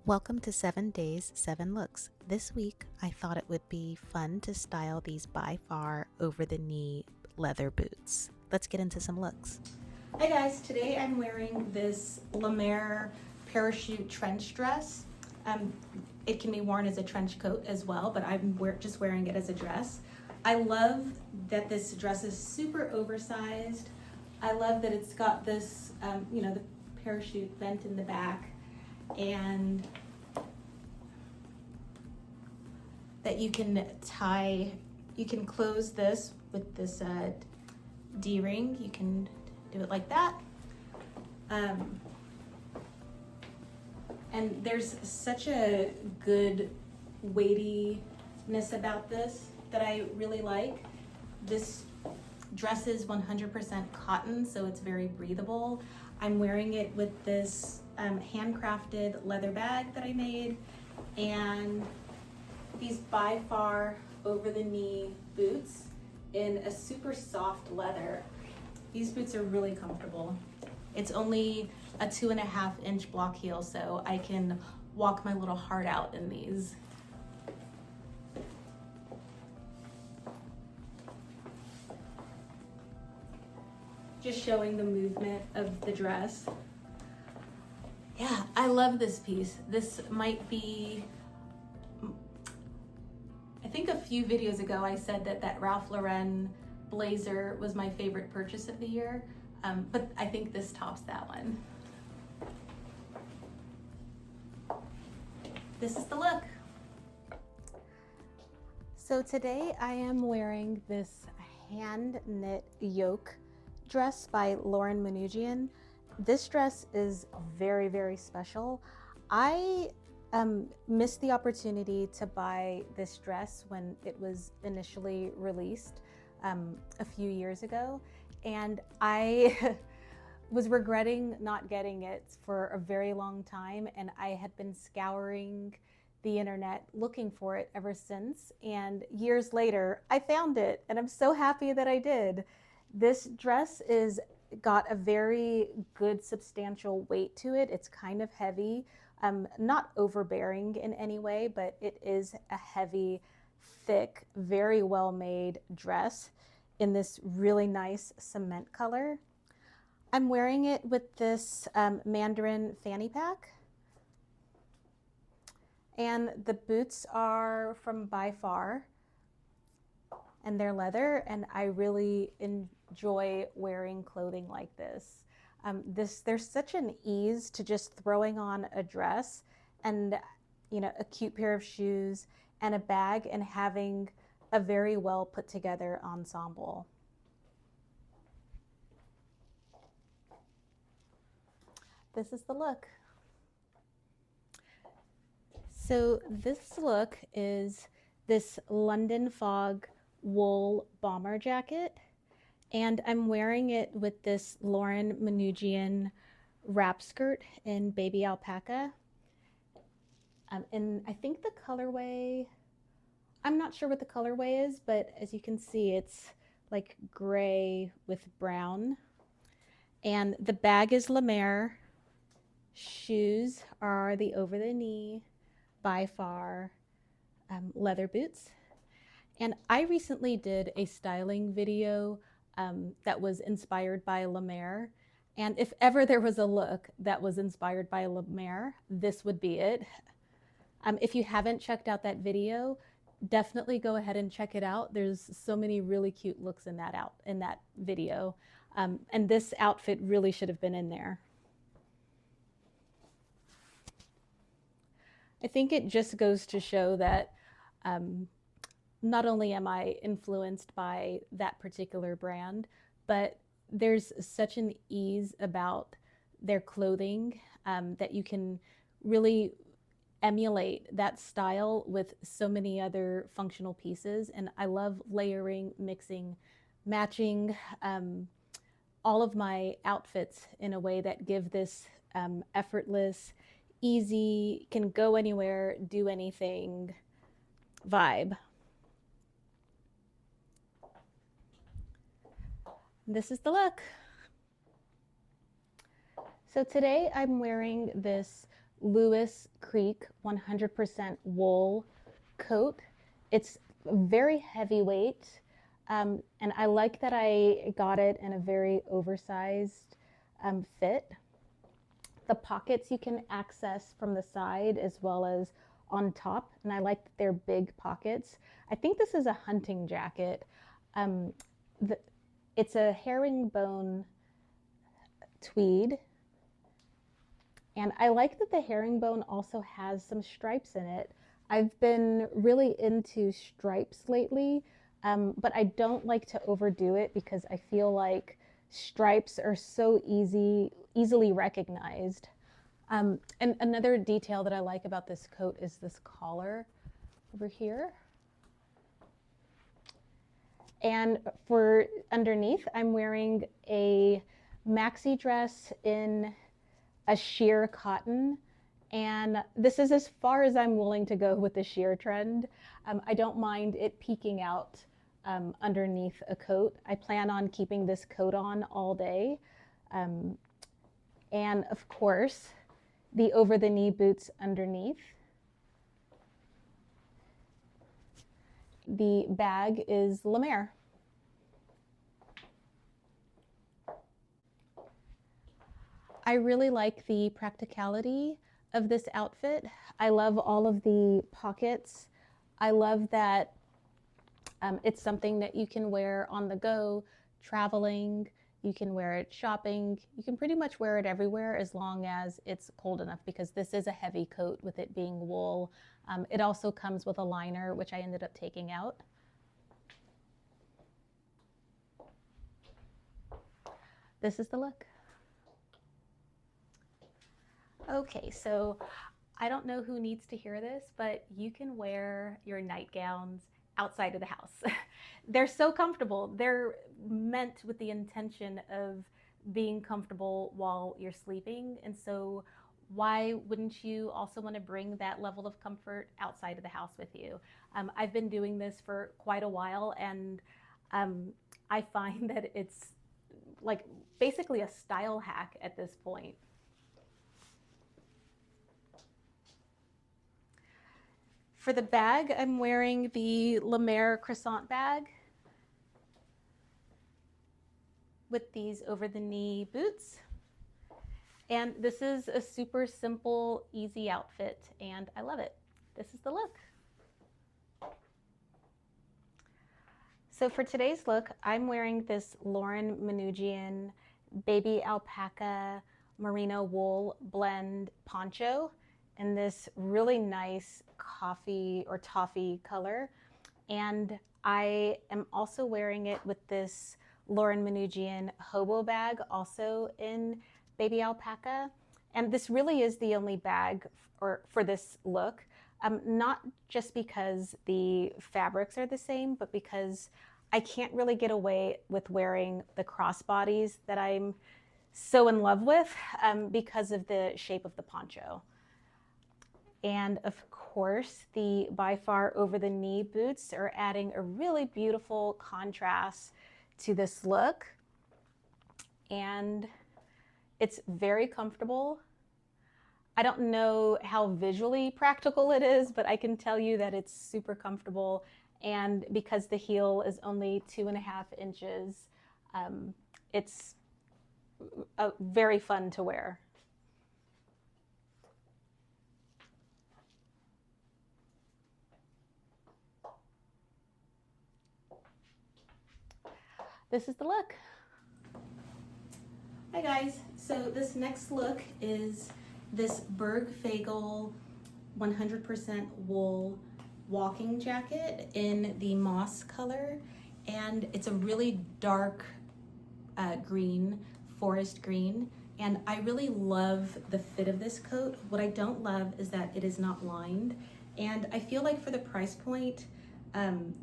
Welcome to 7 Days, 7 Looks. This week, I thought it would be fun to style these by far over the knee leather boots. Let's get into some looks. Hi guys, today I'm wearing this La Mer parachute trench dress. It can be worn as a trench coat as well, but I'm just wearing it as a dress. I love that this dress is super oversized. I love that it's got this, the parachute vent in the back, and that you can close this with this D-ring. You can do it like that. And there's such a good weightiness about this that I really like. This dress is 100% cotton, so it's very breathable. I'm wearing it with this handcrafted leather bag that I made, and these by far over the knee boots in a super soft leather. These boots are really comfortable. It's only a 2.5-inch block heel, so I can walk my little heart out in these. Just showing the movement of the dress. Yeah, I love this piece. This might be, I think a few videos ago I said that Ralph Lauren blazer was my favorite purchase of the year, but I think this tops that one. This is the look. So today I am wearing this hand knit yoke dress by Lauren Manoogian. This dress is very, very special. I missed the opportunity to buy this dress when it was initially released a few years ago, and I was regretting not getting it for a very long time, and I had been scouring the internet looking for it ever since, and years later I found it, and I'm so happy that I did. This dress is got a very good substantial weight to it. It's kind of heavy, not overbearing in any way, but it is a heavy, thick, very well made dress in this really nice cement color. I'm wearing it with this mandarin fanny pack, and the boots are from By Far, and they're leather, and I really enjoy wearing clothing like this. There's such an ease to just throwing on a dress and a cute pair of shoes and a bag and having a very well put together ensemble. This is the look. So this look is this London Fog wool bomber jacket, and I'm wearing it with this Lauren Manoogian wrap skirt in baby alpaca. And I think the colorway, I'm not sure what the colorway is, but as you can see, it's like gray with brown. And the bag is La Mer. Shoes are the over the knee By Far leather boots. And I recently did a styling video that was inspired by La Mer. And if ever there was a look that was inspired by La Mer, this would be it. If you haven't checked out that video, definitely go ahead and check it out. There's so many really cute looks in that video. And this outfit really should have been in there. I think it just goes to show that not only am I influenced by that particular brand, but there's such an ease about their clothing that you can really emulate that style with so many other functional pieces. And I love layering, mixing, matching all of my outfits in a way that give this effortless, easy, can go anywhere, do anything vibe. This is the look. So today I'm wearing this Lewis Creek 100% wool coat. It's very heavyweight, and I like that I got it in a very oversized fit. The pockets you can access from the side as well as on top, and I like that they're big pockets. I think this is a hunting jacket. Um, the, it's a herringbone tweed, and I like that the herringbone also has some stripes in it. I've been really into stripes lately, but I don't like to overdo it because I feel like stripes are so easily recognized. And another detail that I like about this coat is this collar over here. And for underneath, I'm wearing a maxi dress in a sheer cotton. And this is as far as I'm willing to go with the sheer trend. I don't mind it peeking out underneath a coat. I plan on keeping this coat on all day. And of course, the over the knee boots underneath. The bag is La Mer. I really like the practicality of this outfit. I love all of the pockets. I love that it's something that you can wear on the go, traveling. You can wear it shopping. You can pretty much wear it everywhere as long as it's cold enough, because this is a heavy coat with it being wool. It also comes with a liner, which I ended up taking out. This is the look. Okay, so I don't know who needs to hear this, but you can wear your nightgowns outside of the house. They're so comfortable. They're meant with the intention of being comfortable while you're sleeping. And so why wouldn't you also want to bring that level of comfort outside of the house with you? I've been doing this for quite a while, and I find that it's like basically a style hack at this point. For the bag, I'm wearing the La Mer croissant bag with these over the knee boots. And this is a super simple, easy outfit, and I love it. This is the look. So for today's look, I'm wearing this Lauren Manoogian baby alpaca merino wool blend poncho in this really nice coffee or toffee color. And I am also wearing it with this Lauren Manoogian hobo bag, also in baby alpaca. And this really is the only bag for this look. Not just because the fabrics are the same, but because I can't really get away with wearing the crossbodies that I'm so in love with because of the shape of the poncho. And of course, the by far over the knee boots are adding a really beautiful contrast to this look. And it's very comfortable. I don't know how visually practical it is, but I can tell you that it's super comfortable. And because the heel is only 2.5 inches, it's very fun to wear. This is the look. Hi guys, so this next look is this Bergfagel 100% wool walking jacket in the moss color, and it's a really dark green, forest green, and I really love the fit of this coat. What I don't love is that it is not lined, and I feel like for the price point,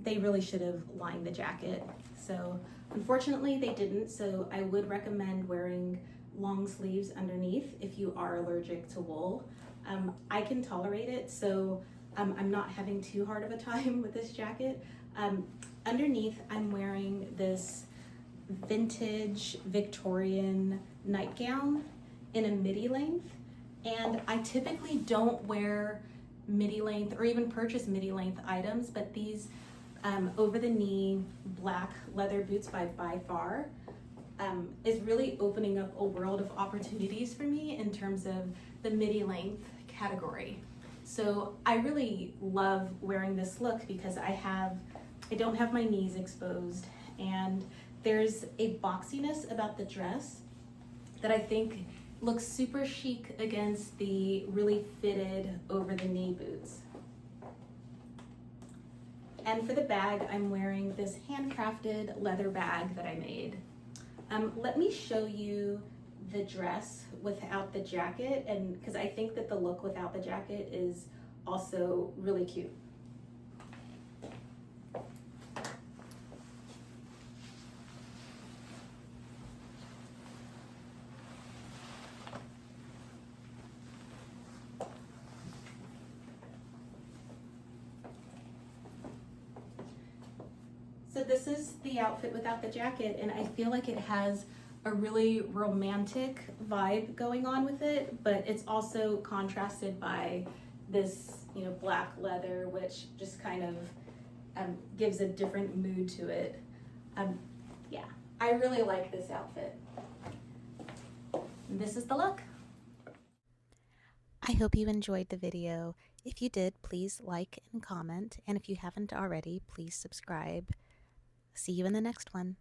they really should have lined the jacket. So unfortunately they didn't, so I would recommend wearing long sleeves underneath if you are allergic to wool. I can tolerate it, so I'm not having too hard of a time with this jacket. Underneath, I'm wearing this vintage Victorian nightgown in a midi length, And I typically don't wear midi length or even purchase midi length items, but these over the knee black leather boots by Far is really opening up a world of opportunities for me in terms of the midi length category. So I really love wearing this look because I don't have my knees exposed, and there's a boxiness about the dress that I think looks super chic against the really fitted over the knee boots. And for the bag, I'm wearing this handcrafted leather bag that I made. Let me show you the dress without the jacket, and because I think that the look without the jacket is also really cute. So this is the outfit without the jacket, and I feel like it has a really romantic vibe going on with it, but it's also contrasted by this, black leather, which just kind of gives a different mood to it. Yeah, I really like this outfit. And this is the look. I hope you enjoyed the video. If you did, please like and comment, and if you haven't already, please subscribe. See you in the next one.